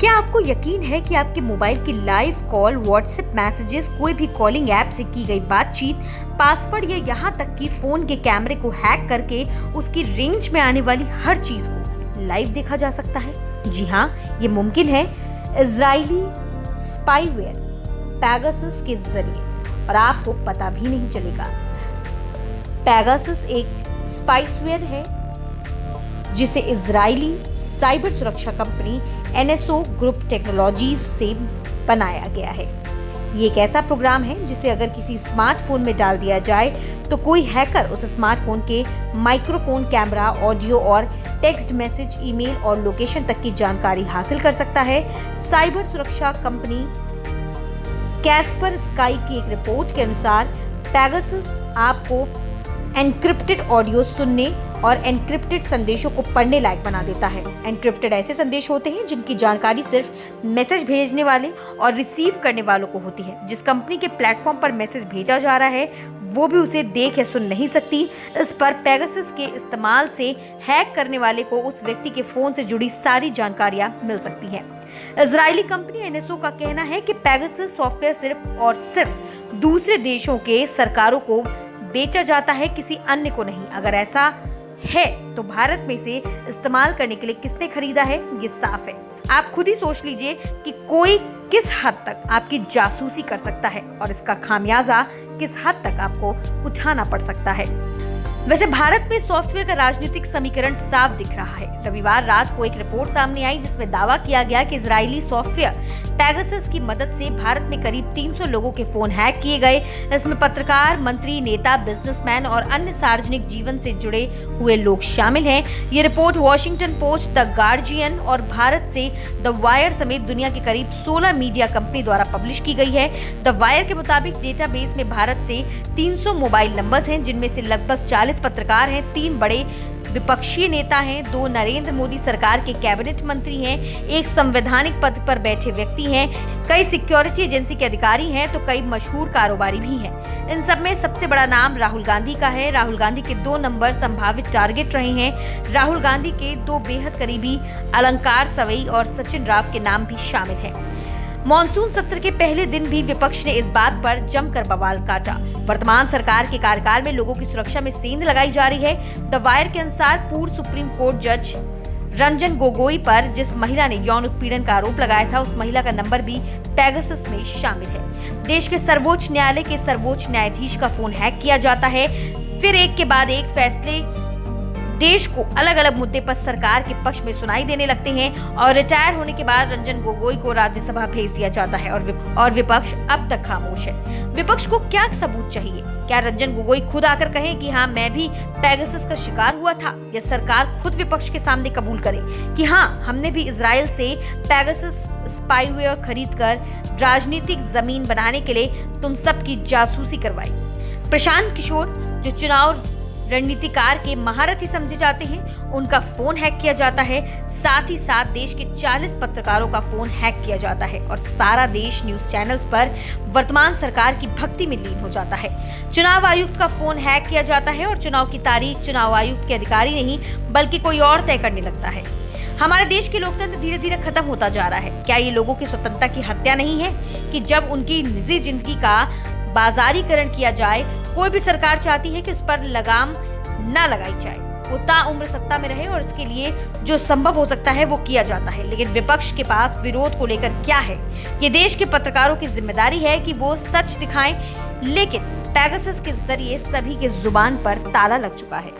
क्या आपको यकीन है कि आपके मोबाइल की लाइव कॉल, व्हाट्सएप मैसेजेस, कोई भी कॉलिंग ऐप से की गई बातचीत, पासवर्ड या यहाँ तक कि फोन के कैमरे को हैक करके उसकी रेंज में आने वाली हर चीज को लाइव देखा जा सकता है? जी हाँ, ये मुमकिन है इजरायली स्पाईवेयर पेगासस के जरिए, और आपको पता भी नहीं चलेगा। पेगासस एक स्पाईवेयर है जिसे इजरायली साइबर सुरक्षा कंपनी NSO ग्रुप टेक्नोलॉजीज से बनाया गया है। ये एक ऐसा प्रोग्राम है जिसे अगर किसी स्मार्टफोन में डाल दिया जाए तो कोई हैकर उस स्मार्टफोन के माइक्रोफोन, कैमरा, ऑडियो और टेक्स्ट मैसेज, ईमेल और लोकेशन तक की जानकारी हासिल कर सकता है। साइबर सुरक्षा कंपनी कैस्परस्काई की एक रिपोर्ट के अनुसार पेगासस आपको एनक्रिप्टेड ऑडियो सुनने और एनक्रिप्टेड संदेशों को पढ़ने लायक बना देता है। एनक्रिप्टेड ऐसे संदेश होते हैं जिनकी जानकारी सिर्फ मैसेज भेजने वाले और रिसीव करने वालों को होती है। जिस कंपनी के प्लेटफॉर्म पर मैसेज भेजा जा रहा है वो भी उसे देख या सुन नहीं सकती। इस पर पेगासस के इस्तेमाल से हैक करने वाले को उस व्यक्ति के फोन से जुड़ी सारी जानकारियां मिल सकती हैं। इजरायली कंपनी NSO का कहना है कि पेगासस सॉफ्टवेयर सिर्फ और सिर्फ दूसरे देशों के सरकारों को बेचा जाता है, किसी अन्य को नहीं। अगर ऐसा है तो भारत में इसे इस्तेमाल करने के लिए किसने खरीदा है, ये साफ है। आप खुद ही सोच लीजिए कि कोई किस हद तक आपकी जासूसी कर सकता है और इसका खामियाजा किस हद तक आपको उठाना पड़ सकता है। वैसे भारत में सॉफ्टवेयर का राजनीतिक समीकरण साफ दिख रहा है। रविवार रात को एक रिपोर्ट सामने आई जिसमें दावा किया गया कि इजरायली सॉफ्टवेयर पेगासस की मदद से भारत में करीब 300 लोगों के फोन हैक किए गए। इसमें पत्रकार, मंत्री, नेता, बिजनेसमैन और अन्य सार्वजनिक जीवन से जुड़े हुए लोग शामिल हैं। ये report Washington post, the guardian और भारत से द वायर समेत दुनिया के करीब 16 मीडिया कंपनी द्वारा पब्लिश की गई है। द वायर के मुताबिक डेटाबेस में भारत से 300 मोबाइल नंबर्स हैं, जिनमें से लगभग 40 पत्रकार हैं, 3 बड़े विपक्षी नेता हैं, 2 नरेंद्र मोदी सरकार के कैबिनेट मंत्री हैं, एक संवैधानिक पद पर बैठे व्यक्ति हैं, कई सिक्योरिटी एजेंसी के अधिकारी हैं, तो कई मशहूर कारोबारी भी हैं। इन सब में सबसे बड़ा नाम राहुल गांधी का है। राहुल गांधी के 2 नंबर संभावित टारगेट रहे हैं। राहुल गांधी के 2 बेहद करीबी अलंकार सवई और सचिन राव के नाम भी शामिल हैं। मॉनसून सत्र के पहले दिन भी विपक्ष ने इस बात पर जमकर बवाल काटा। वर्तमान सरकार के कार्यकाल में लोगों की सुरक्षा में सेंध लगाई जा रही है। द वायर के अनुसार पूर्व सुप्रीम कोर्ट जज रंजन गोगोई पर जिस महिला ने यौन उत्पीड़न का आरोप लगाया था, उस महिला का नंबर भी पेगासस में शामिल है। देश के सर्वोच्च न्यायालय के सर्वोच्च न्यायाधीश का फोन हैक किया जाता है। फिर एक के बाद एक फैसले देश को अलग अलग मुद्दे पर सरकार के पक्ष में सुनाई देने लगते हैं और रिटायर होने के बाद रंजन गोगोई को राज्यसभा भेज दिया जाता है और विपक्ष अब तक खामोश है। विपक्ष को क्या सबूत चाहिए? क्या रंजन गोगोई खुद आकर कहें कि हाँ, मैं भी पेगासस का शिकार हुआ था, या सरकार खुद विपक्ष के सामने कबूल करे कि हाँ, हमने भी इजराइल से पेगासस स्पाईवेयर खरीदकर राजनीतिक जमीन बनाने के लिए तुम सबकी जासूसी करवाई। प्रशांत किशोर, जो चुनाव रणनीतिकार के महारथी समझे जाते हैं, उनका फोन हैक किया जाता है। साथ ही साथ देश के 40 पत्रकारों का फोन हैक किया जाता है और सारा देश न्यूज चैनल्स पर वर्तमान सरकार की भक्ति में लीन हो जाता है। चुनाव आयुक्त का फोन हैक किया जाता है और चुनाव की तारीख चुनाव आयुक्त के अधिकारी नहीं बल्कि कोई और तय करने लगता है। हमारे देश के लोकतंत्र धीरे धीरे खत्म होता जा रहा है। क्या ये लोगों की स्वतंत्रता की हत्या नहीं है कि जब उनकी निजी जिंदगी का बाजारीकरण किया जाए? कोई भी सरकार चाहती है कि इस पर लगाम ना लगाई जाए, वो ताउम्र सत्ता में रहे और इसके लिए जो संभव हो सकता है वो किया जाता है। लेकिन विपक्ष के पास विरोध को लेकर क्या है? ये देश के पत्रकारों की जिम्मेदारी है कि वो सच दिखाएं, लेकिन पेगासस के जरिए सभी के जुबान पर ताला लग चुका है।